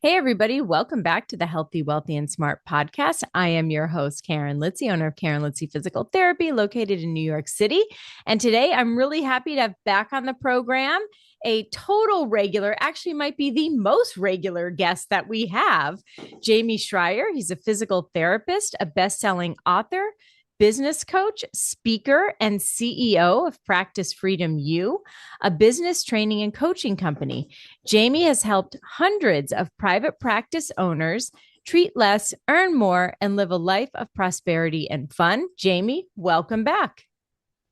Hey, everybody. Welcome back to the Healthy, Wealthy, and Smart podcast. I am your host, Karen Litzy, owner of Karen Litzy Physical Therapy, located in New York City. And today I'm really happy to have back on the program a total regular, actually, might be the most regular guest that we have, Jamey Schrier. He's a physical therapist, a best selling author, business coach, speaker, and CEO of Practice Freedom U, a business training and coaching company. Jamey has helped hundreds of private practice owners treat less, earn more, and live a life of prosperity and fun. Jamey, welcome back.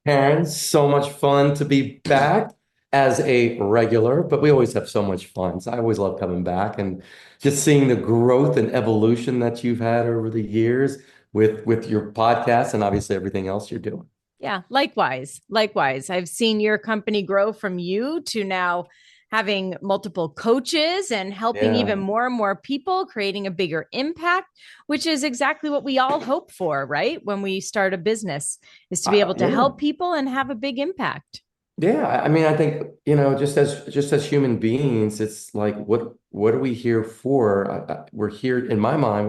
Karen, so much fun to be back as a regular, but we always have so much fun. So I always love coming back and just seeing the growth and evolution that you've had over the years with your podcast and obviously everything else you're doing. Yeah, likewise. Likewise. I've seen your company grow from you to now having multiple coaches and helping even Yeah, more and more people, creating a bigger impact, which is exactly what we all hope for, right? When we start a business, is to be able to yeah, help people and have a big impact. yeah. I mean, I think just as human beings, it's like what are we here for? We're here in my mind.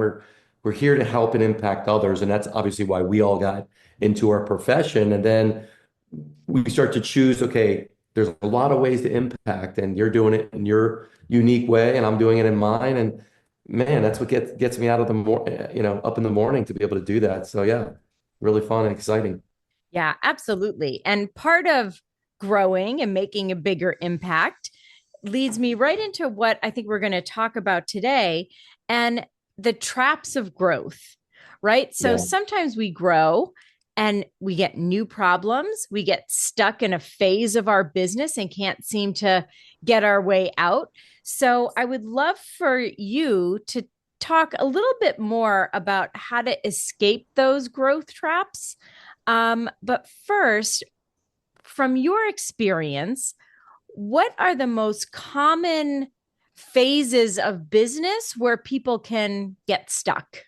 We're here to help and impact others, and that's obviously why we all got into our profession, and then we start to choose, okay, there's a lot of ways to impact, and you're doing it in your unique way, and I'm doing it in mine. And man, that's what gets me out of up in the morning to be able to do that. So yeah, really fun and exciting. Yeah, absolutely. And part of growing and making a bigger impact leads me right into what I think we're going to talk about today and the traps of growth, right? So Yeah. sometimes we grow and we get new problems. We get stuck in a phase of our business and can't seem to get our way out. So I would love for you to talk a little bit more about how to escape those growth traps. But first, from your experience, what are the most common phases of business where people can get stuck?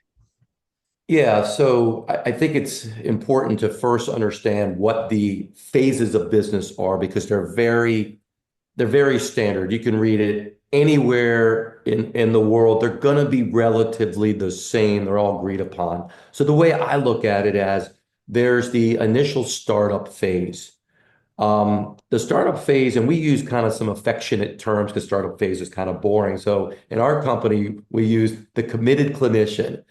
Yeah, so I think it's important to first understand what the phases of business are because they're very standard. You can read it anywhere in the world. They're going to be relatively the same. They're all agreed upon. So the way I look at it as there's the initial startup phase. The startup phase, and we use kind of some affectionate terms because startup phase is kind of boring. So in our company, we use the committed clinician.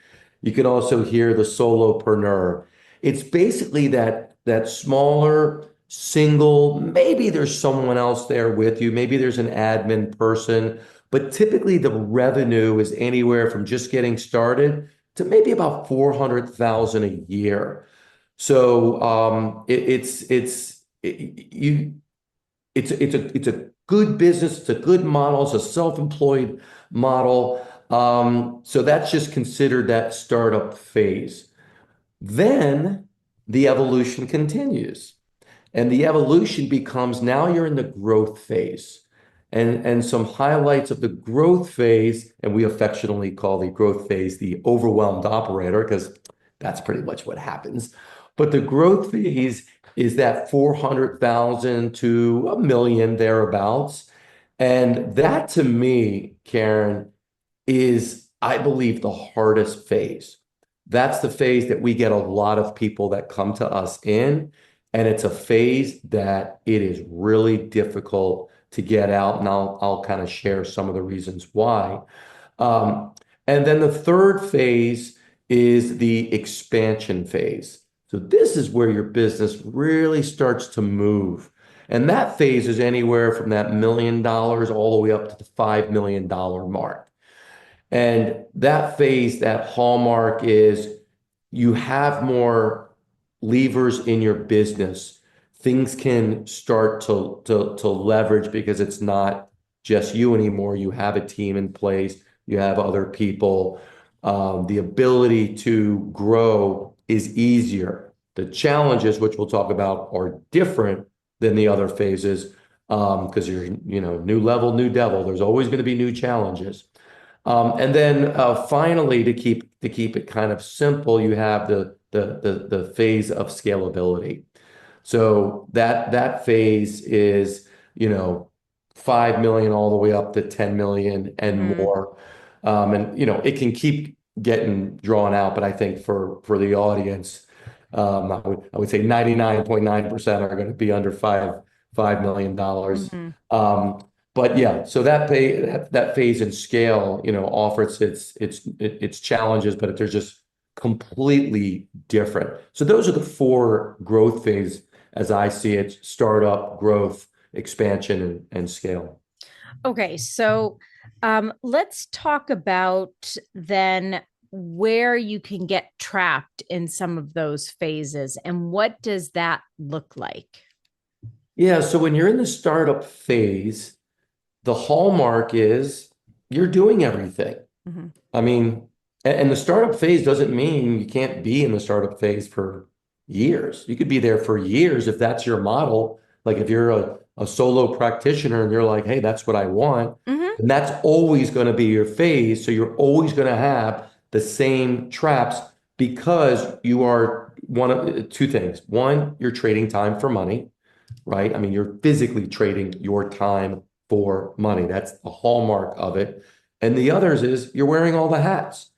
You can also hear the solopreneur. It's basically that smaller single, maybe there's someone else there with you, maybe there's an admin person, but typically the revenue is anywhere from just getting started to maybe about 400,000 a year. So you it's a good business, it's a good model, it's a self-employed model. So that's just considered that startup phase. Then the evolution continues. And the evolution becomes now you're in the growth phase. And some highlights of the growth phase, and we affectionately call the growth phase the overwhelmed operator, because that's pretty much what happens. But the growth phase is that 400,000 to a million thereabouts. And that to me, Karen, is, I believe, the hardest phase. That's the phase that we get a lot of people that come to us in, and it's a phase that it is really difficult to get out. And I'll kind of share some of the reasons why. Um, and then the third phase is the expansion phase. So this is where your business really starts to move. And that phase is anywhere from that $1 million all the way up to the $5 million mark. And that phase, that hallmark is you have more levers in your business. Things can start to leverage because it's not just you anymore. You have a team in place, you have other people. The ability to grow is easier. The challenges, which we'll talk about, are different than the other phases because new level, new devil. There's always going to be new challenges. And then finally, to keep it kind of simple, you have the phase of scalability. So that phase is, 5 million all the way up to 10 million and Mm, more. And it can keep getting drawn out, but I think for the audience, I would say 99.9% are going to be under $5 million. Mhm. But yeah, so that phase and scale, offers its challenges, but they're just completely different. So those are the four growth phases as I see it: startup, growth, expansion, and scale. Okay, so let's talk about then where you can get trapped in some of those phases and what does that look like? Yeah, so when you're in the startup phase, the hallmark is you're doing everything. Mhm. I mean, and the startup phase doesn't mean you can't be in the startup phase for years. You could be there for years if that's your model. Like if you're a solo practitioner and you're like, hey, that's what I want, Mhm. then that's always going to be your phase. So you're always going to have the same traps because you are one of two things. One, you're trading time for money, right? I mean, you're physically trading your time for money. That's the hallmark of it. And the others is you're wearing all the hats.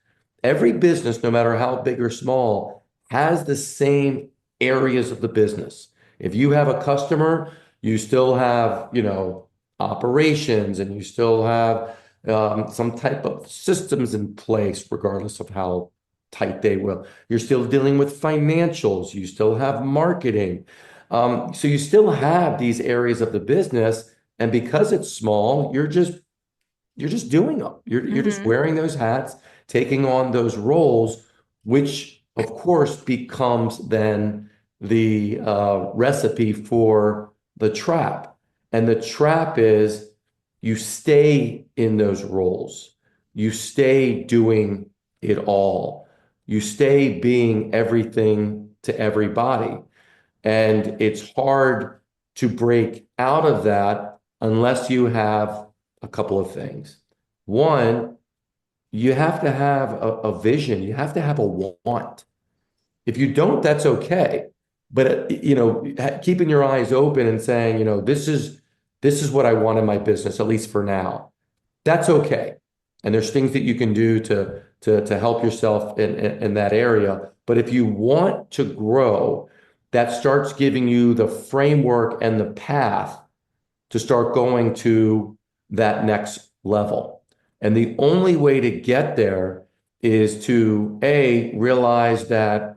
Every business, no matter how big or small, has the same areas of the business. If you have a customer, you still have, operations, and you still have some type of systems in place, regardless of how tight they will. You're still dealing with financials. You still have marketing. So you still have these areas of the business, and because it's small, you're just doing them. You're just Mhm. wearing those hats, taking on those roles, which of course becomes then the recipe for the trap. And the trap is you stay in those roles. You stay doing it all. You stay being everything to everybody. And it's hard to break out of that unless you have a couple of things. One, you have to have a vision. You have to have a want. If you don't, that's okay. But keeping your eyes open and saying, this is what I want in my business, at least for now. That's okay. And there's things that you can do to help yourself in that area. But if you want to grow, that starts giving you the framework and the path to start going to that next level. And the only way to get there is to A, realize that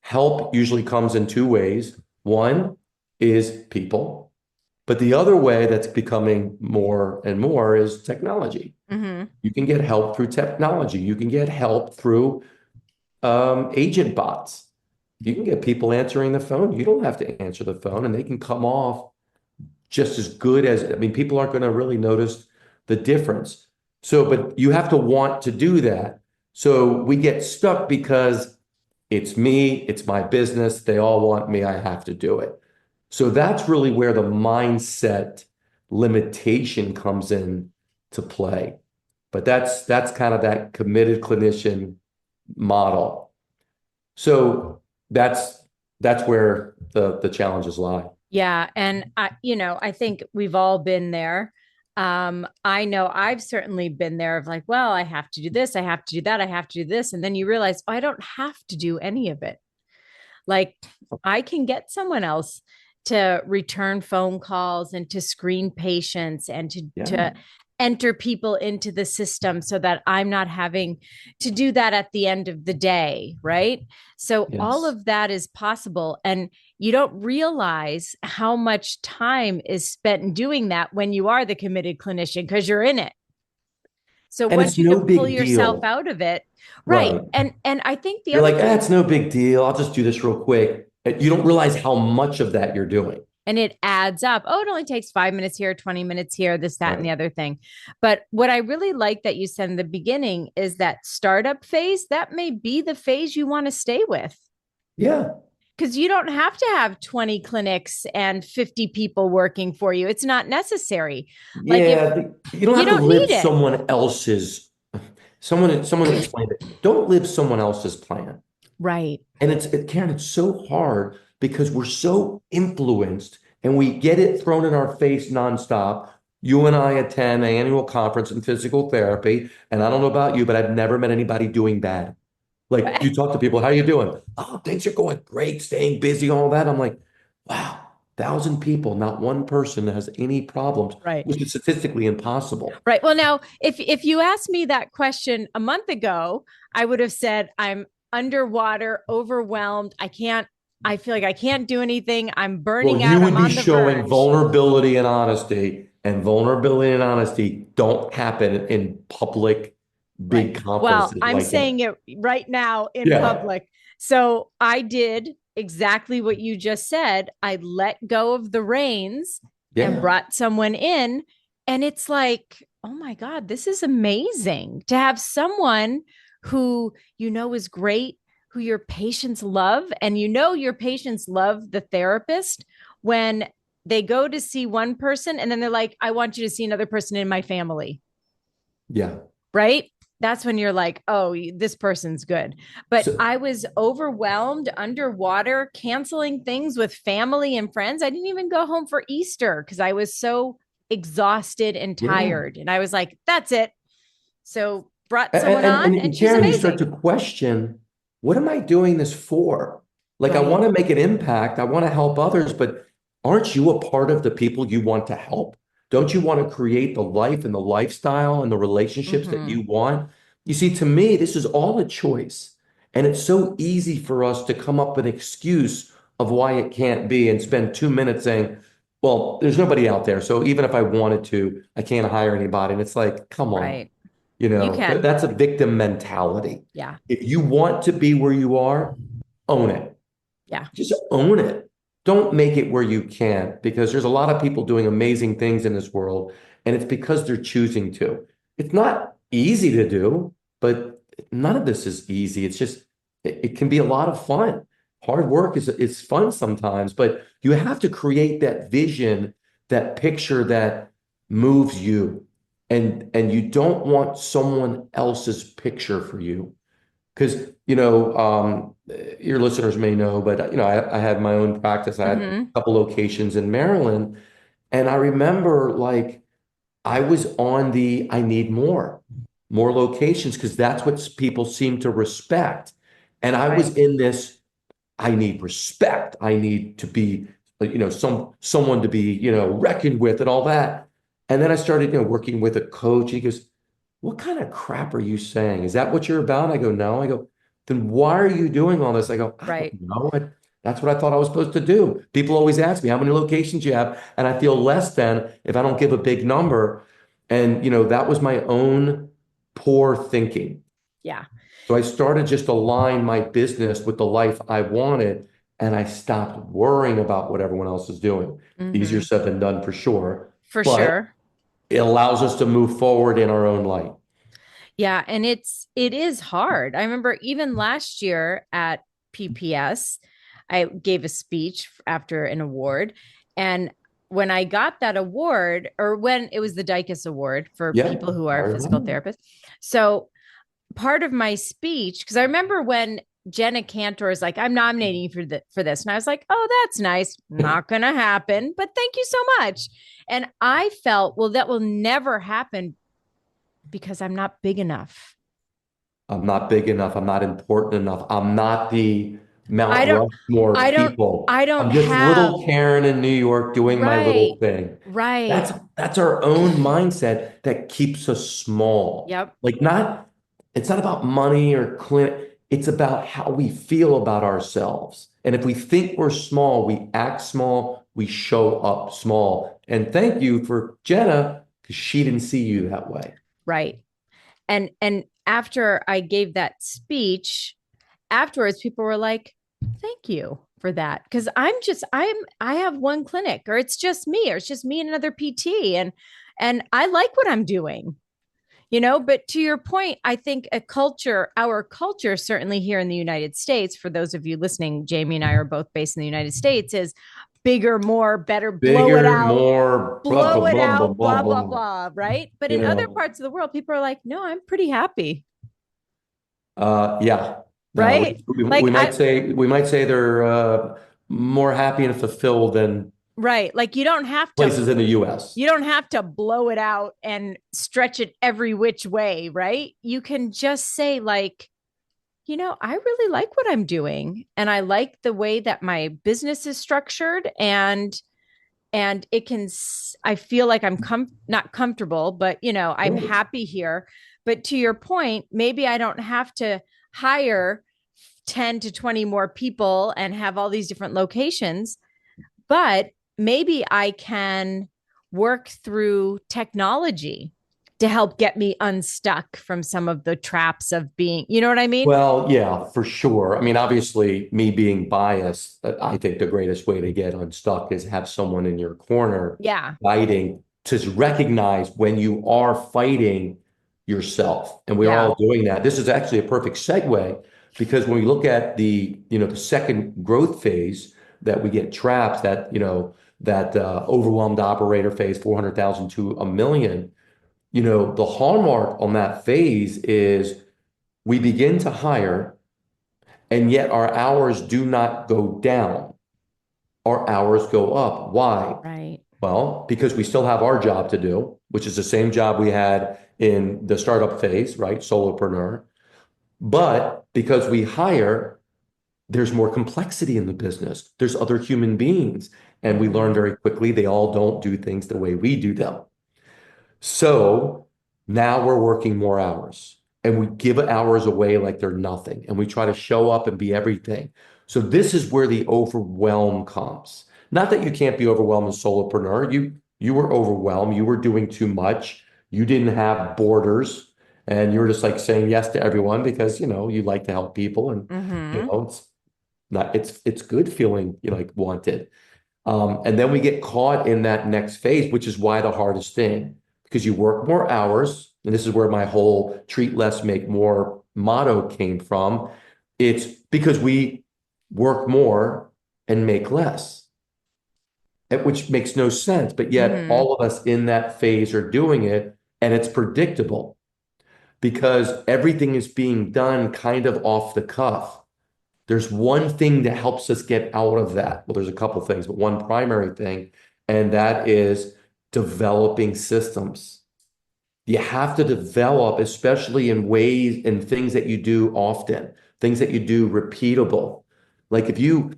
help usually comes in two ways. One is people, but the other way that's becoming more and more is technology. Mhm. You can get help through technology. You can get help through agent bots. You can get people answering the phone. You don't have to answer the phone, and they can come off just as good as, I mean, people aren't going to really notice the difference. So, but you have to want to do that. So we get stuck because it's me, it's my business, they all want me, I have to do it. So that's really where the mindset limitation comes in to play. But that's kind of that committed clinician model. So that's where the challenges lie. Yeah, and I think we've all been there. I know I've certainly been there of like, well, I have to do this, I have to do that, I have to do this, and then you realize, oh, I don't have to do any of it. Like I can get someone else to return phone calls and to screen patients and to Yeah. enter people into the system so that I'm not having to do that at the end of the day, right? So all Yes. of that is possible and you don't realize how much time is spent doing that when you are the committed clinician because you're in it. So And once it's you no can pull big yourself deal. out of it, right? Right. And I think the You're other like, thing, it's no big deal. I'll just do this real quick. You don't realize how much of that you're doing. and it adds up. Oh, it only takes 5 minutes here, 20 minutes here, this, that, and Right. the other thing. But what I really like that you said in the beginning is that startup phase, that may be the phase you want to stay with. Yeah. Because you don't have to have 20 clinics and 50 people working for you. It's not necessary. Like if Yeah. You don't you have to don't live need it. someone else's, someone explained it. Don't live someone else's plan. Right. And Karen, it's so hard because we're so influenced and we get it thrown in our face nonstop. you and I attend an annual conference in physical therapy, and I don't know about you, but I've never met anybody doing bad. Like you talk to people, how you doing? Oh, things are going great, staying busy, all that. I'm like, wow, 1,000 people, not one person has any problems, Right. which is statistically impossible. Right. Well, now, if you asked me that question a month ago, I would have said I'm underwater, overwhelmed. I feel like I can't do anything. I'm Well, burning you out. would I'm be on the showing verge. vulnerability, and vulnerability and honesty don't happen in public, Right. big Well, conferences I'm like that. saying it right now in Yeah, public. So I did exactly what you just said. I let go of the reins and yeah, brought someone in. And it's like, oh my God, this is amazing to have someone who you know is great, who your patients love. And you know, your patients love the therapist when they go to see one person and then they're like, I want you to see another person in my family, yeah. right? That's when you're like, oh, this person's good. But So, I was overwhelmed, underwater, canceling things with family and friends. I didn't even go home for Easter because I was so exhausted and yeah. tired. And I was like, that's it. So brought And, someone on and she's Karen, you start to amazing. question, what am I doing this for? Like, I Right. want to make an impact. I want to help others, but aren't you a part of the people you want to help? Don't you want to create the life and the lifestyle and the relationships that Mm-hmm. you want? You see, to me, this is all a choice. And it's so easy for us to come up with an excuse of why it can't be and spend 2 minutes saying, well, there's nobody out there. So even if I wanted to, I can't hire anybody. And it's like, come on. Right. You can. That's a victim mentality. Yeah. If you want to be where you are, own it. Yeah. Just own it. Don't make it where you can't, because there's a lot of people doing amazing things in this world, and it's because they're choosing to. It's not easy to do, but none of this is easy. It's just, it can be a lot of fun. Hard work is fun sometimes, but you have to create that vision, that picture that moves you. And you don't want someone else's picture for you. Because, your listeners may know, but, I had my own practice. I had a Mm-hmm. couple locations in Maryland. And I remember like I was on the I need more locations because that's what people seem to respect. And I was Right. in this, I need respect. I need to be, someone to be, reckoned with and all that. And then I started, working with a coach. He goes, what kind of crap are you saying? Is that what you're about? I go, no. I go, then why are you doing all this? I go, I don't Right. know. That's what I thought I was supposed to do. People always ask me how many locations you have, and I feel less than if I don't give a big number. And, that was my own poor thinking. Yeah. So I started just align my business with the life I wanted, and I stopped worrying about what everyone else is doing. Easier Mm-hmm. said than done for sure, For but sure. it allows us to move forward in our own light. Yeah, and it is hard. I remember even last year at PPS, I gave a speech after an award, and when I got that award, or when it was the DICUS award for Yeah, people who I are physical remember. therapists. So part of my speech, because I remember when Jenna Cantor is like, I'm nominating you for this. And I was like, oh, that's nice. Not gonna happen, but thank you so much. And I felt, well, that will never happen because I'm not big enough. I'm not big enough. I'm not important enough. I'm not the I Mount don't, Rushmore of I don't, people. I don't I'm just have, little Karen in New York doing my right, little thing. right. That's our own mindset that keeps us small. Yep, Like it's not about money or clinic. It's about how we feel about ourselves. And if we think we're small, we act small, we show up small. And thank you for Jenna, because she didn't see you that way. right. And after I gave that speech, afterwards, people were like, thank you for that. Cause I have one clinic, or it's just me, or it's just me and another PT. And I like what I'm doing. But to your point, I think our culture, certainly here in the United States, for those of you listening, Jamey and I are both based in the United States, is bigger, more, better, Bigger, more, blah, blah, blow it blah, blah, out, blah, blah, blah, blah. blah. Right. But You in other know, parts of the world, people are like, no, I'm pretty happy. yeah. No, Right. Like we might say they're more happy and fulfilled than Right. Like places in the US. you don't have to blow it out and stretch it every which way, right? You can just say like, I really like what I'm doing and I like the way that my business is structured and it can I feel like I'm not comfortable, but I'm Right. happy here. But to your point, maybe I don't have to hire 10 to 20 more people and have all these different locations, but maybe I can work through technology to help get me unstuck from some of the traps of being, you know what I mean? Well, yeah, for sure. I mean, obviously, me being biased, I think the greatest way to get unstuck is have someone in your corner Yeah. guiding to recognize when you are fighting yourself. And we're Yeah. all doing that. This is actually a perfect segue because when we look at the second growth phase that we get trapped, that overwhelmed operator phase, 400,000 to a million, the hallmark on that phase is we begin to hire, and yet our hours do not go down. Our hours go up. Why? Right. Well, because we still have our job to do, which is the same job we had in the startup phase, right? Solopreneur. But because we hire, there's more complexity in the business. There's other human beings. And we learn Mm-hmm. very quickly they all don't do things the way we do them. So now we're working more hours and we give hours away like they're nothing. And we try to show up and be everything. So this is where the overwhelm comes. Not that you can't be overwhelmed as solopreneur. You were overwhelmed. You were doing too much. You didn't have borders. And you were just like saying yes to everyone because you like to help people and Mm-hmm. it's good feeling like wanted. And then we get caught in that next phase, which is why the hardest thing, because you work more hours. And this is where my whole treat less, make more motto came from. It's because we work more and make less, which makes no sense. But yet, Mm-hmm. all of us in that phase are doing it, and it's predictable because everything is being done kind of off the cuff. There's one thing that helps us get out of that. Well, there's a couple things, but one primary thing, and that is developing systems. You have to develop, especially in ways and things that you do often, things that you do repeatable. Like if you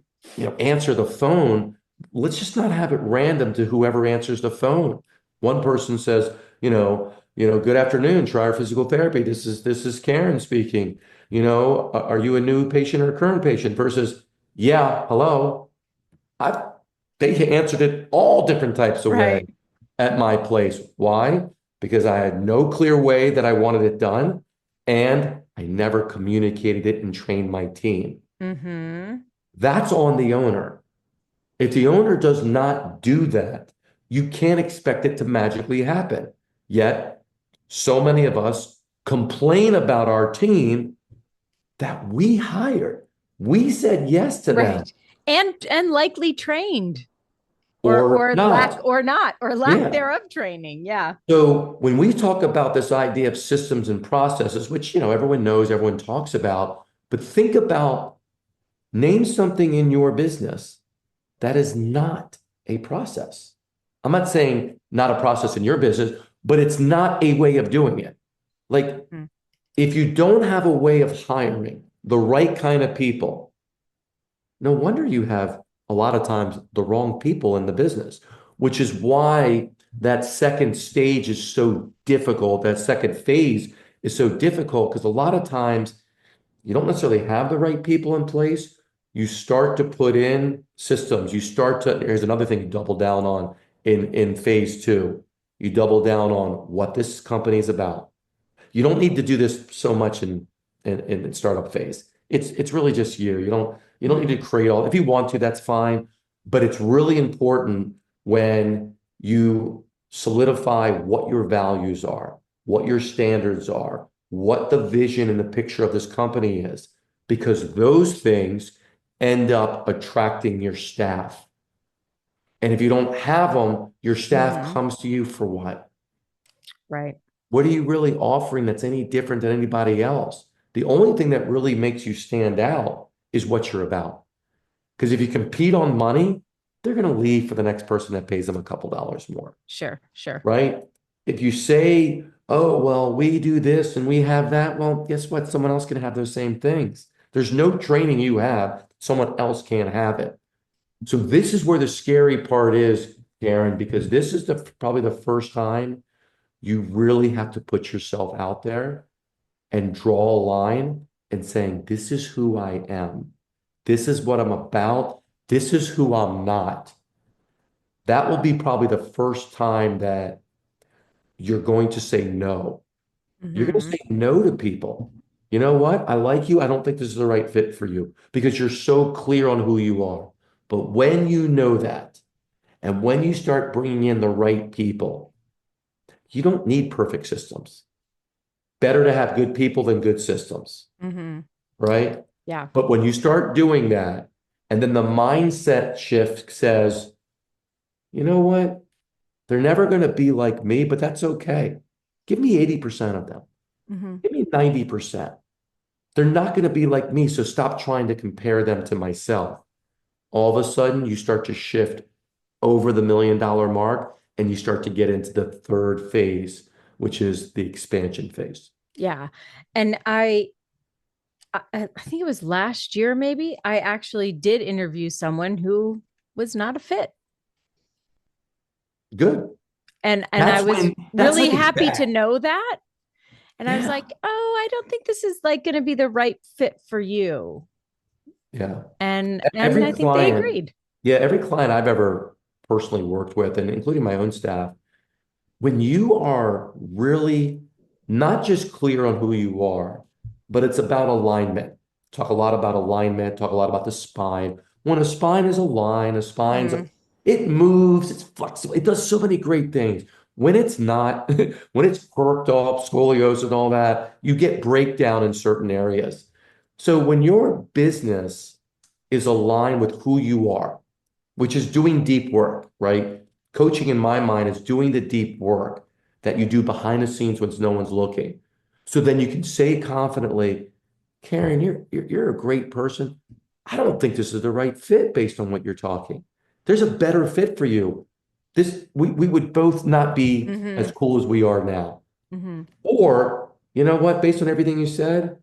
answer the phone, let's just not have it random to whoever answers the phone. One person says, good afternoon, try our physical therapy. This is Karen speaking. Are you a new patient or a current patient? Versus, yeah, hello. I They answered it all different types of way Right. at my place. Why? Because I had no clear way that I wanted it done, and I never communicated it and trained my team. Mm-hmm. That's on the owner. If the owner does not do that, you can't expect it to magically happen. Yet, so many of us complain about our team that we hired. We said yes to them Right. And likely trained or or not. lack Yeah. thereof training. Yeah. So when we talk about this idea of systems and processes, which everyone knows, everyone talks about, but think about name something in your business that is not a process. I'm not saying not a process in your business, but it's not a way of doing it. Like Mm. if you don't have a way of hiring the right kind of people, no wonder you have a lot of times the wrong people in the business, which is why that second stage is so difficult. That second phase is so difficult because a lot of times you don't necessarily have the right people in place. You start to put in systems. Here's another thing you double down on in phase two. You double down on what this company is about. You don't need to do this so much in startup phase. It's really just you. You don't need to Mm. create all. If you want to, that's fine. But it's really important when you solidify what your values are, what your standards are, what the vision and the picture of this company is, because those things end up attracting your staff. And if you don't have them, your staff Mm-hmm. comes to you for what? Right. What are you really offering that's any different than anybody else? The only thing that really makes you stand out is what you're about. Because if you compete on money, they're going to leave for the next person that pays them a couple dollars more, Sure, sure. right? If you say, oh, well, we do this and we have that, well, guess what? Someone else can have those same things. There's no training you have, someone else can't have it. So this is where the scary part is, Karen, because this is probably the first time you really have to put yourself out there and draw a line and saying, this is who I am. This is what I'm about. This is who I'm not. That will be probably the first time that you're going to say no. You're going to Mm-hmm. say no to people. You know what? I like you. I don't think this is the right fit for you because you're so clear on who you are. But when you know that, and when you start bringing in the right people, you don't need perfect systems. Better to have good people than good systems, Mm-hmm. right? Yeah. But when you start doing that, and then the mindset shift says, you know what? They're never going to be like me, but that's okay. Give me 80% of them. Mm-hmm. Give me 90%. They're not going to be like me, so stop trying to compare them to myself. All of a sudden, you start to shift over the $1 million mark and you start to get into the third phase, which is the expansion phase. Yeah. And I think it was last year, maybe I actually did interview someone who was not a fit. Good. And I That's was when, that's really like happy to exact. know that. And I was Yeah. like, oh, I don't think this is like going to be the right fit for you. Yeah. And Every I think they client, agreed. yeah, every client I've ever personally worked with, and including my own staff, when you are really not just clear on who you are, but it's about alignment. Talk a lot about alignment, talk a lot about the spine. When a spine is aligned, Mm-hmm. it moves, it's flexible, it does so many great things. When it's not, when it's perked up, scoliosis and all that, you get breakdown in certain areas. So when your business is aligned with who you are, which is doing deep work, right? Coaching in my mind is doing the deep work that you do behind the scenes when no one's looking. So then you can say confidently, Karen, you're a great person. I don't think this is the right fit based on what you're talking. There's a better fit for you. We would both not be Mm-hmm. as cool as we are now. Mm-hmm. Or, you know what, based on everything you said,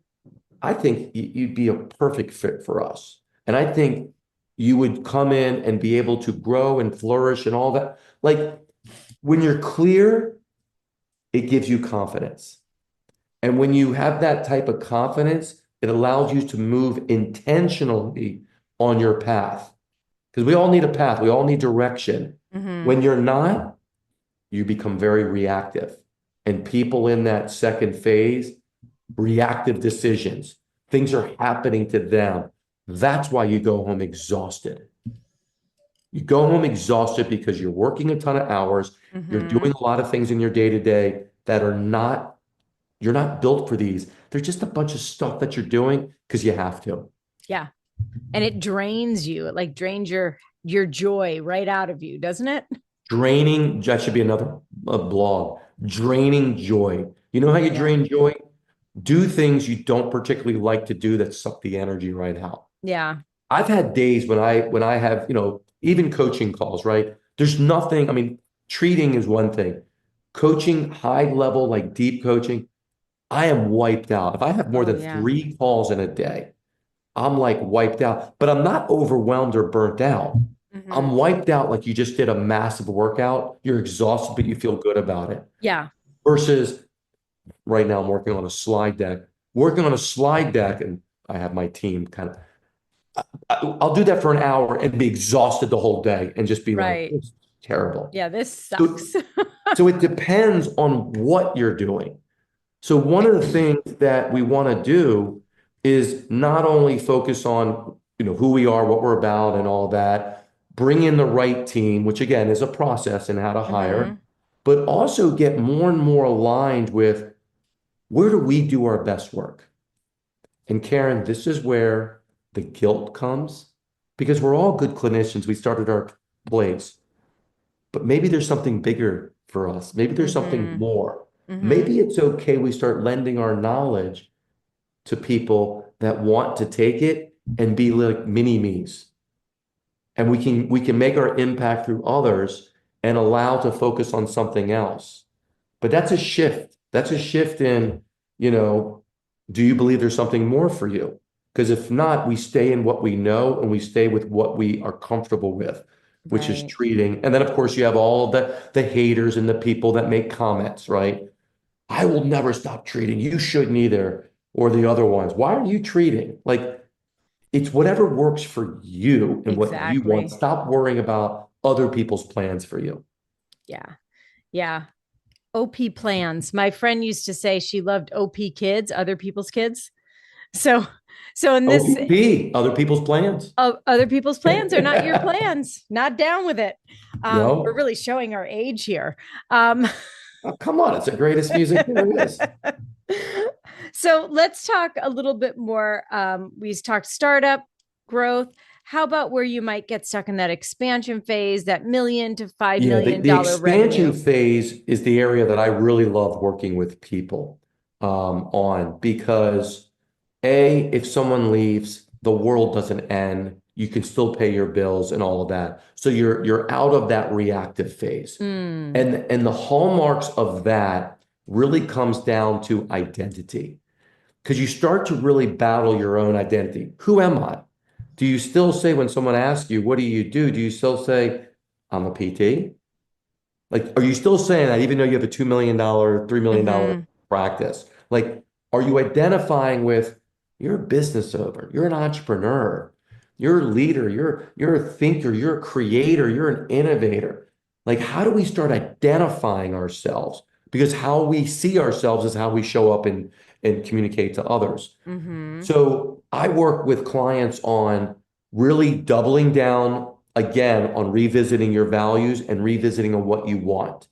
I think you'd be a perfect fit for us. And I think you would come in and be able to grow and flourish and all that. Like when you're clear, it gives you confidence. And when you have that type of confidence, it allows you to move intentionally on your path. Because we all need a path, we all need direction. Mm-hmm. When you're not, you become very reactive. And people in that second phase, reactive decisions. Things are happening to them. That's why you go home exhausted. You go home exhausted because you're working a ton of hours. You're Mm-hmm. doing a lot of things in your day to day that are not, you're not built for these. They're just a bunch of stuff that you're doing because you have to. Yeah. And it drains you. It like drains your joy right out of you, doesn't it? Draining, that should be another blog. Draining joy. You know how you Yeah. drain joy? Do things you don't particularly like to do that suck the energy right out. Yeah. I've had days when I have, even coaching calls, right? There's nothing, I mean, treating is one thing. Coaching, high level, like deep coaching, I am wiped out. If I have more Oh than yeah. 3 calls in a day, I'm like wiped out, but I'm not overwhelmed or burnt out. I'm Mm-hmm. wiped out like you just did a massive workout. You're exhausted, but you feel good about it. Yeah. Versus right now, I'm working on a slide deck. Working on a slide deck, and I have my team kind of I'll do that for an hour and be exhausted the whole day and just be like, Right. it's terrible. Yeah, this So, sucks. so it depends on what you're doing. So one of the things that we want to do is not only focus on, who we are, what we're about and all that, bring in the right team, which again is a process and how to hire, Mm-hmm. but also get more and more aligned with where do we do our best work? And Karen, this is where the guilt comes because we're all good clinicians. We started our place, but maybe there's something bigger for us. Maybe there's something Mm-hmm. more. Mm-hmm. Maybe it's okay we start lending our knowledge to people that want to take it and be like mini me's. and we can make our impact through others and allow to focus on something else. But that's a shift. That's a shift in, you know, do you believe there's something more for you? Because if not, we stay in what we know and we stay with what we are comfortable with, which is Right. treating. And then, of course, you have all the haters and the people that make comments, right? I will never stop treating. You shouldn't either. Or the other ones. Why are you treating? Like, it's whatever works for you and what you want. Exactly. Stop worrying about other people's plans for you. Yeah. Yeah. OP plans. My friend used to say she loved OP kids, other people's kids. So, so in this, OPP, other people's plans. other people's plans are not your plans. Not down with it. We're No, really showing our age here. Um, oh, come on, it's the greatest music there is. so let's talk a little bit more. We talked startup growth. How about where you might get stuck in that expansion phase, that million to five Yeah, million the dollar expansion revenue? phase is the area that I really love working with people on because if someone leaves, the world doesn't end. You can still pay your bills and all of that. So you're out of that reactive phase. Mm. And the hallmarks of that really comes down to identity. Because you start to really battle your own identity. Who am I? Do you still say when someone asks you, what do you still say, I'm a PT? Like, are you still saying that even though you have a $2 million, $3 million Mm-hmm. practice? Like, are you identifying with you're a business owner, you're an entrepreneur, you're a leader, you're a thinker, you're a creator, you're an innovator. Like, how do we start identifying ourselves? Because how we see ourselves is how we show up and communicate to others. Mm-hmm. So I work with clients on really doubling down again on revisiting your values and revisiting on what you want,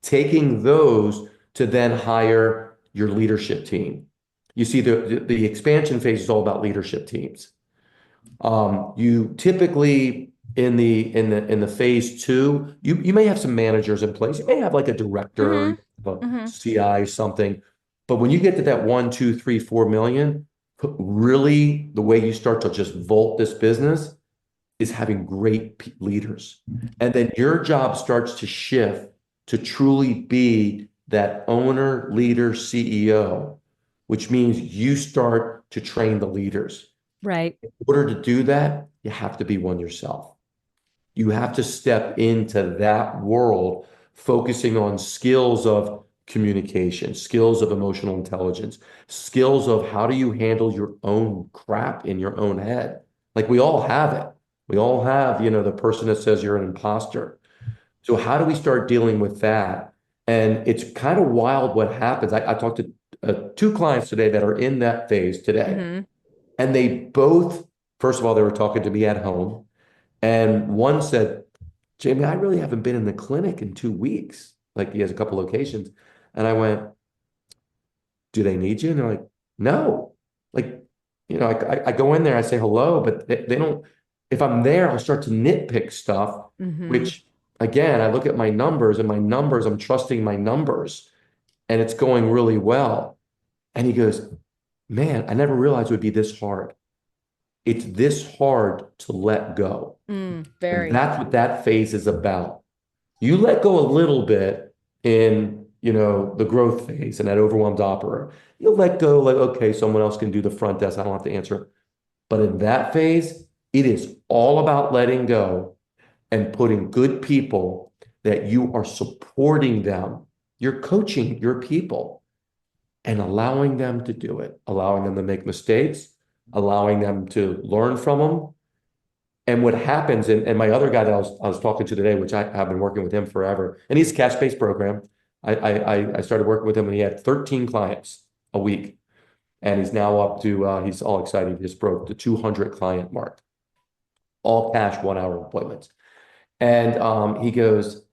taking those to then hire your leadership team. You see, the expansion phase is all about leadership teams. You typically in the phase two, you may have some managers in place. You may have like a director, a Mm-hmm. CI, something. But when you get to that 1, 2, 3, 4 million, really the way you start to just vault this business is having great leaders. And then your job starts to shift to truly be that owner, leader, CEO, which means you start to train the leaders. Right. In order to do that, you have to be one yourself. You have to step into that world, focusing on skills of communication, skills of emotional intelligence, skills of how do you handle your own crap in your own head. Like we all have it. We all have, the person that says you're an imposter. So how do we start dealing with that? And it's kind of wild what happens. I talked to two clients today that are in that phase today, Mm-hmm. and they both, first of all, they were talking to me at home. And one said, Jamey, I really haven't been in the clinic in 2 weeks. Like he has a couple locations. And I went, do they need you? And they're like, no. Like, I go in there, I say hello, but they don't, if I'm there, I'll start to nitpick stuff, Mm-hmm. which again, I look at my numbers and my numbers, I'm trusting my numbers and it's going really well. And he goes, man, I never realized it would be this hard. It's this hard to let go. And Very. that's what that phase is about. You let go a little bit in, the growth phase and that overwhelmed operator. You'll let go like, okay, someone else can do the front desk. I don't have to answer. But in that phase, it is all about letting go and putting good people that you are supporting them. You're coaching your people and allowing them to do it, allowing them to make mistakes, allowing them to learn from them. And what happens, and my other guy that I was talking to today, which I have been working with him forever, and he's a cash-based program. I started working with him when he had 13 clients a week, and he's now up to he's all excited. He just broke the 200 client mark, all cash 1 hour appointments. And he goes,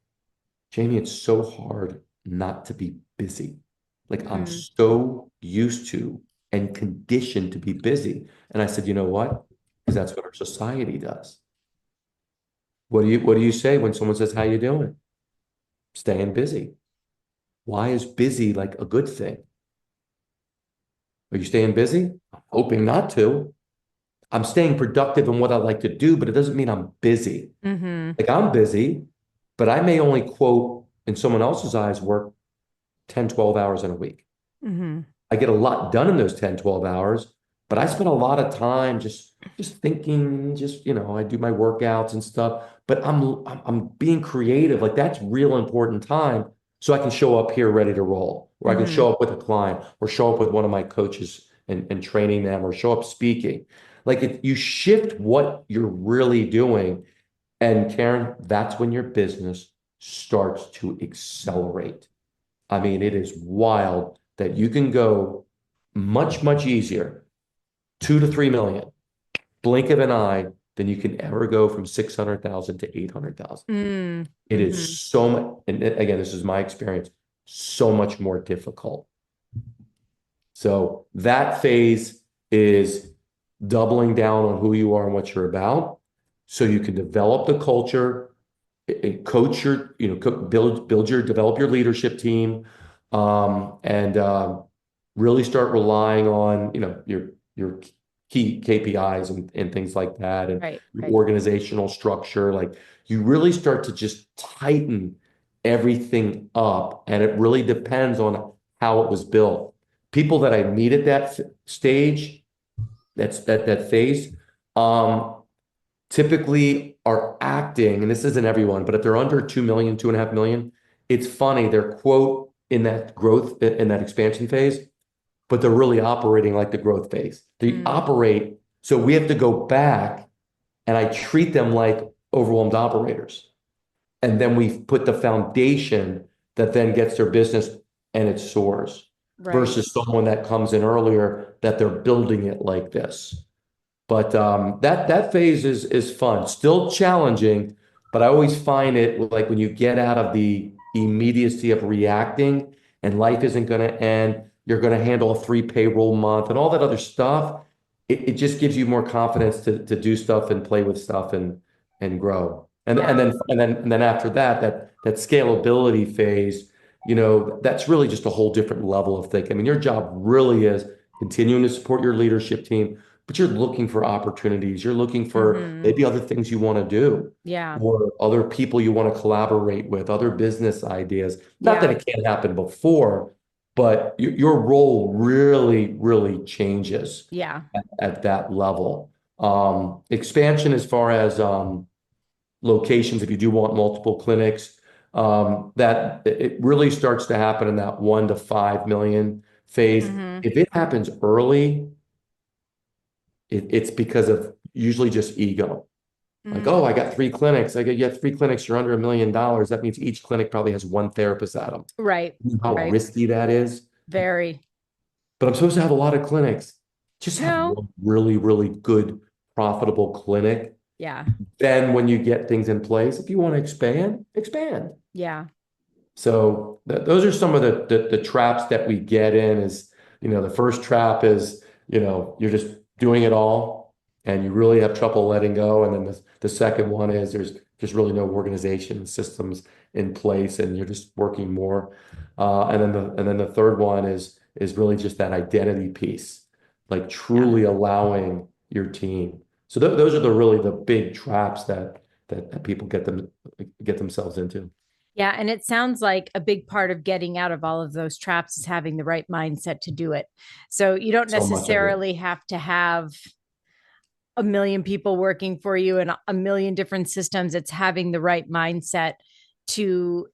Jamey, it's so hard not to be busy. Like I'm Mm. so used to and conditioned to be busy. And I said, you know what? Because that's what our society does. What do you say when someone says, how you doing? Staying busy. Why is busy like a good thing? Are you staying busy? I'm hoping not to. I'm staying productive in what I like to do, but it doesn't mean I'm busy. Mm-hmm. Like I'm busy, but I may only quote in someone else's eyes work 10, 12 hours in a week. Mm-hmm. I get a lot done in those 10, 12 hours, but I spend a lot of time just thinking, I do my workouts and stuff, but I'm being creative. Like that's real important time so I can show up here ready to roll, or I can Mm-hmm. show up with a client or show up with one of my coaches and training them or show up speaking. Like if you shift what you're really doing, and Karen, that's when your business starts to accelerate. I mean, it is wild that you can go much, much easier, 2 to 3 million, blink of an eye, than you can ever go from 600,000 to 800,000. It Mm-hmm. is so much, and again, this is my experience, so much more difficult. So that phase is doubling down on who you are and what you're about, so you can develop the culture, coach your, develop your leadership team, and really start relying on, your key KPIs and things like that, and Right, your right. organizational structure. Like you really start to just tighten everything up, and it really depends on how it was built. People that I meet at that stage, that phase, um, typically are acting, and this isn't everyone, but if they're under 2 million, 2.5 million, it's funny, they're quote in that growth, in that expansion phase, but they're really operating like the growth phase. They Mm. operate, so we have to go back and I treat them like overwhelmed operators. And then we put the foundation that then gets their business and it soars Right. versus someone that comes in earlier that they're building it like this. But that phase is fun, still challenging, but I always find it like when you get out of the immediacy of reacting and life isn't going to end, you're going to handle a 3 payroll month and all that other stuff. It just gives you more confidence to do stuff and play with stuff and grow. And Yeah. and then and then after that, that scalability phase, that's really just a whole different level of thinking. I mean, your job really is continuing to support your leadership team, but you're looking for opportunities. You're looking for Mm-hmm. maybe other things you want to do Yeah. or other people you want to collaborate with, other business ideas. Not that Yeah. it can't happen before, but your role really, really changes Yeah. at that level. Expansion as far as locations, if you do want multiple clinics, that it really starts to happen in that 1 to 5 million phase. Mm-hmm. If it happens early, it's because of usually just ego. Like, oh, Mm. I got 3 clinics. You have 3 clinics, you're under $1 million. That means each clinic probably has one therapist at them. Right. You know how Right. risky that is? Very. But I'm supposed to have a lot of clinics. Just have No. one really, really good, profitable clinic. Yeah. Then when you get things in place, if you want to expand, expand. Yeah. So those are some of the traps that we get in is, the first trap is, you're just doing it all and you really have trouble letting go. And then the second one is there's just really no organization and systems in place and you're just working more. And then the third one is really just that identity piece, like Yeah. truly allowing your team. So those are really the big traps that people get themselves into. Yeah. And it sounds like a big part of getting out of all of those traps is having the right mindset to do it. So you don't So much of it. necessarily have to have a million people working for you and a million different systems. It's having the right mindset to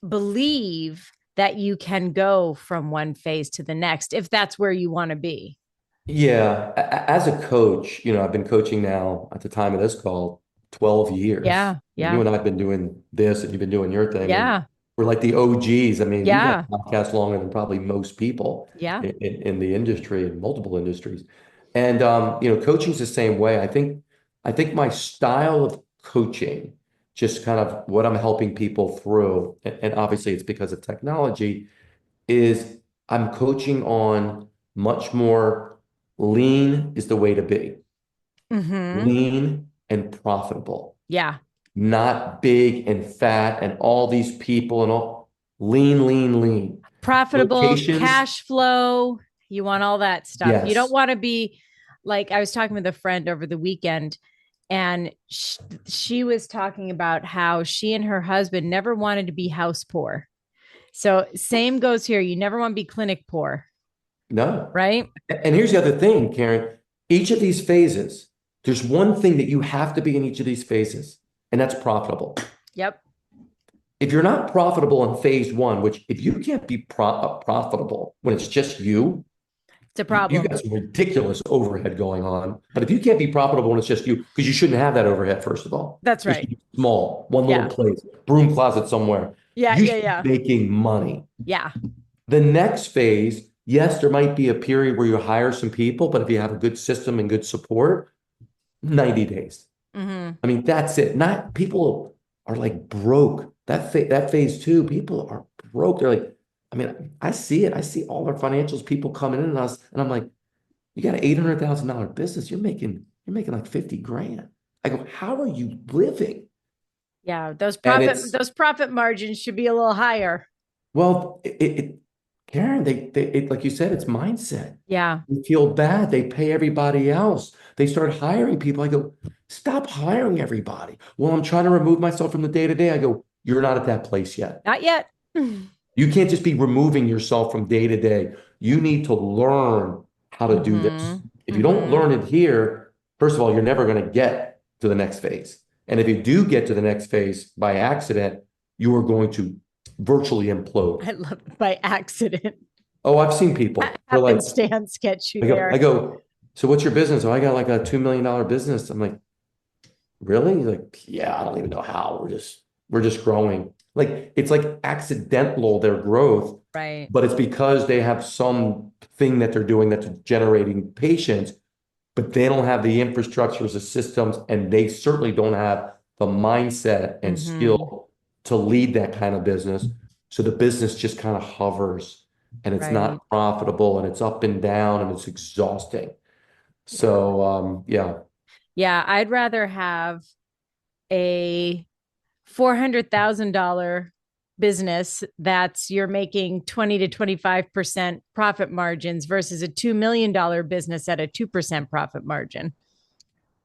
believe that you can go from one phase to the next if that's where you want to be. Yeah, as a coach, I've been coaching now at the time of this call 12 years. Yeah. You Yeah. and I have been doing this and you've been doing your thing and Yeah. we're like the OGs. I mean, we've had Yeah. podcasts longer than probably most people Yeah. in the industry, in multiple industries. And coaching's the same way. I think my style of coaching, just kind of what I'm helping people through, and obviously it's because of technology, is I'm coaching on much more lean is the way to be. Mm-hmm. Lean and profitable, Yeah. not big and fat and all these people and all. Lean, lean, lean. Profitable Locations, cash flow. You want all that stuff. You don't yes. want to be like I was talking with a friend over the weekend, and she was talking about how she and her husband never wanted to be house poor. So same goes here. You never want to be clinic poor, No. right? And here's the other thing, Karen. Each of these phases, there's one thing that you have to be in each of these phases, and that's profitable. Yep. If you're not profitable in phase one, which if you can't be profitable when it's just you, It's a you problem. got some ridiculous overhead going on. But if you can't be profitable when it's just you, because you shouldn't have that overhead, first of all, That's it right. should be small, one little Yeah. place, broom closet somewhere. Yeah. You Yeah. should Yeah. be making money. Yeah. The next phase, yes, there might be a period where you hire some people, but if you have a good system and good support, 90 days. Hmm. I mean, that's it. Not people are like broke. That phase two, people are broke. They're like, I mean, I see it. I see all our financials, people coming in and us, and I'm like, you got an $800,000 business. You're making like 50 grand. I go, how are you living? Yeah. And it's Those profit margins should be a little higher. well, Karen, like you said, it's mindset. Yeah. They feel bad. They pay everybody else. They start hiring people. I go, stop hiring everybody. Well, I'm trying to remove myself from the day to day. I go, you're not at that place yet. Not yet. You can't just be removing yourself from day to day. You need to learn how to do this. Hmm. If you don't Hmm. learn it here, first of all, you're never going to get to the next phase. And if you do get to the next phase by accident, you are going to virtually implode. I love it by accident. Oh, I've seen people. They're like, Happenstance gets you I there. go, so what's your business? Oh, I got like a $2 million business. I'm like, really? He's like, yeah, I don't even know how. We're just growing. Like it's like accidental their growth, Right. but it's because they have some thing that they're doing that's generating patients, but they don't have the infrastructures, the systems, and they certainly don't have the mindset and Hmm. skill to lead that kind of business. So the business just kind of hovers and it's Right. not profitable and it's up and down and it's exhausting. Yeah. So yeah. Yeah. I'd rather have a $400,000 business that's you're making 20 to 25% profit margins versus a $2 million business at a 2% profit margin.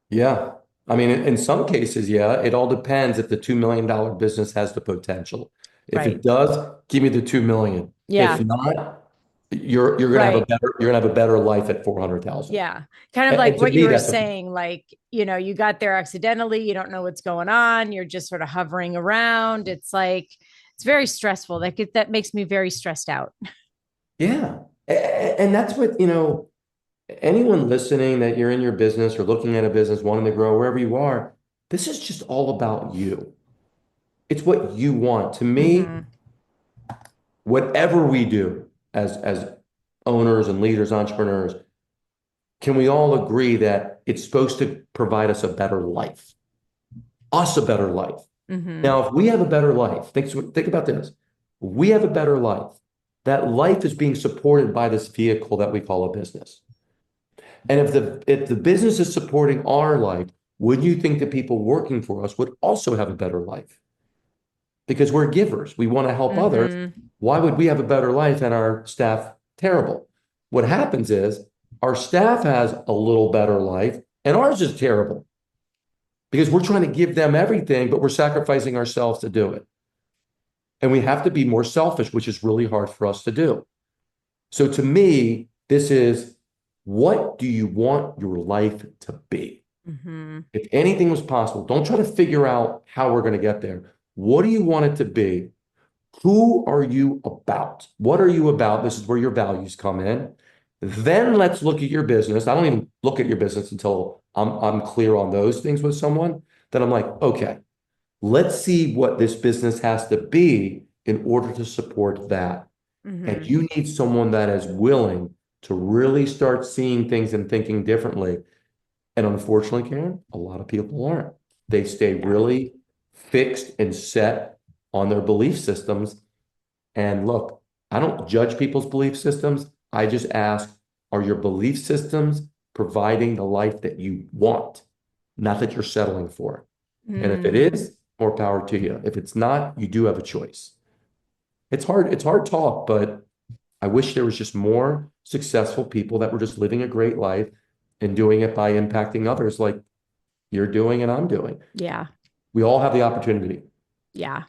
Yeah. I mean, in some cases, yeah, it all depends if the $2 million business has the potential. If it Right. does, give me the 2 million. If Yeah. not, you're gonna have a Right. better you're gonna have a better life at 400,000. Yeah. Kind of like And to what you me, were that's a saying, like, you got there accidentally, you don't know what's going on, you're just sort of hovering around. It's like it's very stressful. That makes me very stressed out. yeah. And that's what, anyone listening that you're in your business or looking at a business, wanting to grow wherever you are, this is just all about you. It's what you want. To me, Hmm. whatever we do as owners and leaders, entrepreneurs, can we all agree that it's supposed to provide us a better life? Hmm. Now, if we have a better life, think about this. We have a better life. That life is being supported by this vehicle that we call a business. And if the business is supporting our life, wouldn't you think that people working for us would also have a better life? Because we're givers. We want to help others. Hmm. Why would we have a better life and our staff terrible? What happens is our staff has a little better life and ours is terrible because we're trying to give them everything, but we're sacrificing ourselves to do it. And we have to be more selfish, which is really hard for us to do. So to me, this is, what do you want your life to be? Hmm. If anything was possible, don't try to figure out how we're going to get there. What do you want it to be? Who are you about? What are you about? This is where your values come in. Then let's look at your business. I don't even look at your business until I'm clear on those things with someone. Then I'm like, okay, let's see what this business has to be in order to support that. And Hmm. you need someone that is willing to really start seeing things and thinking differently. And unfortunately, Karen, a lot of people aren't. They stay Yeah. really fixed and set on their belief systems. And look, I don't judge people's belief systems. I just ask, are your belief systems providing the life that you want, not that you're settling for? And if it Mm. is, more power to you. If it's not, you do have a choice. It's hard talk, but I wish there was just more successful people that were just living a great life and doing it by impacting others like you're doing and I'm doing. Yeah. We all have the opportunity. Yeah.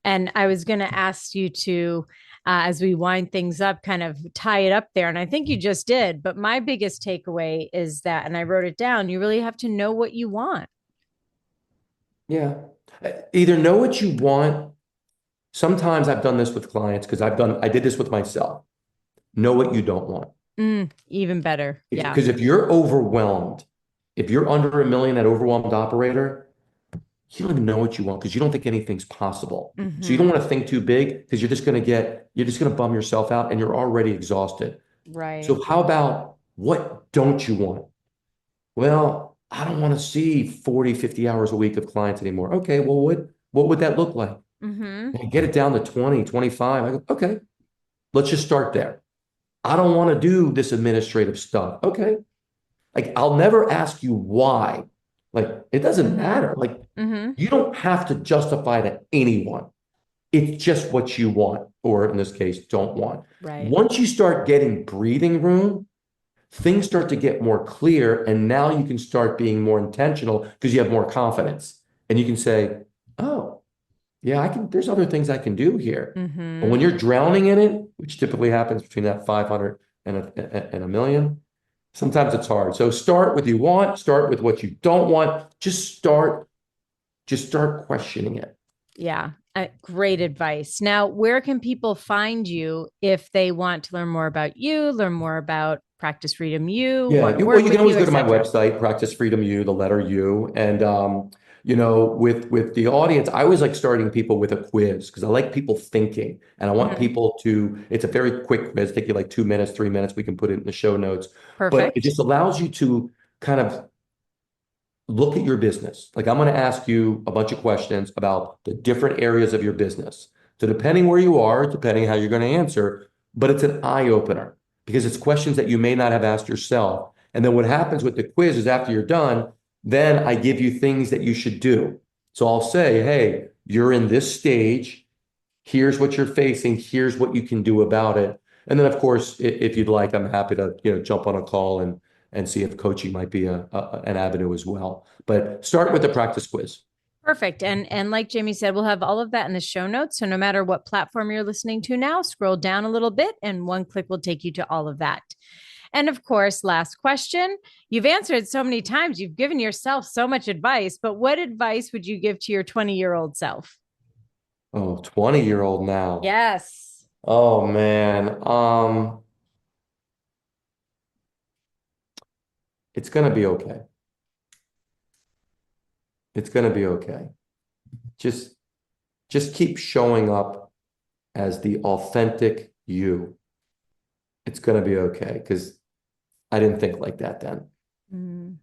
And I was going to ask you to, as we wind things up, kind of tie it up there. And I think you just did. But my biggest takeaway is that, and I wrote it down, you really have to know what you want. Yeah. Either know what you want. Sometimes I've done this with clients because I did this with myself. Know what you don't want. Even better. Yeah. Because if you're overwhelmed, if you're under $1 million, that overwhelmed operator, you don't even know what you want because you don't think anything's possible. So you don't Mm-hmm. want to think too big because you're just going to bum yourself out and you're already exhausted. Right. So how about what don't you want? Well, I don't want to see 40, 50 hours a week of clients anymore. Okay, well, what would that look like? Mm-hmm. And get it down to 20, 25. I go, okay, let's just start there. I don't want to do this administrative stuff. Okay. Like I'll never ask you why. Like it doesn't Mm-hmm. matter. Like Mm-hmm. you don't have to justify to anyone. It's just what you want, or in this case, don't want. Right. Once you start getting breathing room, things start to get more clear. And now you can start being more intentional because you have more confidence. And you can say, oh, yeah, there's other things I can do here. But when Mm-hmm. you're drowning in it, which typically happens between that 500 and a million, sometimes it's hard. So start with you want, start with what you don't want. Just start questioning it. Yeah. Great advice. Now, where can people find you if they want to learn more about you, learn more about Practice Freedom U, Yeah, want to well, work you can with you, always go to my etc.? website, Practice Freedom U, the letter U, and with the audience, I always like starting people with a quiz because I like people thinking, and I want Mm-hmm. people to. It's a very quick quiz, take you like 2 minutes, 3 minutes. We can put it in the show notes, but it Perfect. just allows you to kind of look at your business. Like I'm going to ask you a bunch of questions about the different areas of your business. So depending where you are, depending how you're going to answer, but it's an eye opener because it's questions that you may not have asked yourself. And then what happens with the quiz is after you're done, then I give you things that you should do. So I'll say, hey, you're in this stage. Here's what you're facing. Here's what you can do about it. And then, of course, if you'd like, I'm happy to jump on a call and see if coaching might be an avenue as well. But start with the practice quiz. Perfect. And like Jamey said, we'll have all of that in the show notes. So no matter what platform you're listening to now, scroll down a little bit and one click will take you to all of that. And of course, last question. You've answered so many times, you've given yourself so much advice, but what advice would you give to your 20-year-old self? Oh, 20-year-old now. Yes. Oh man. It's gonna be okay. It's gonna be okay. Just just keep showing up as the authentic you. It's gonna be okay because I didn't think like that then. Mm,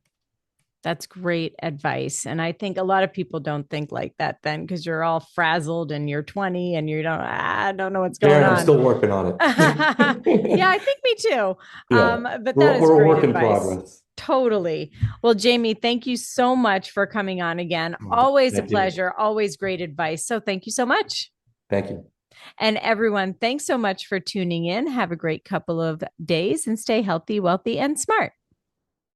that's great advice. And I think a lot of people don't think like that then because you're all frazzled and you're 20 and you don't, I don't know what's going Karen, I'm on. still working on Yeah, I it. think me too. Yeah, But that is we're a great work in advice. progress. Totally. Well, Jamey, thank you so much for coming on again. Oh, Always a thank you. pleasure. Always great advice. So thank you so much. Thank you. And everyone, thanks so much for tuning in. Have a great couple of days and stay healthy, wealthy, and smart.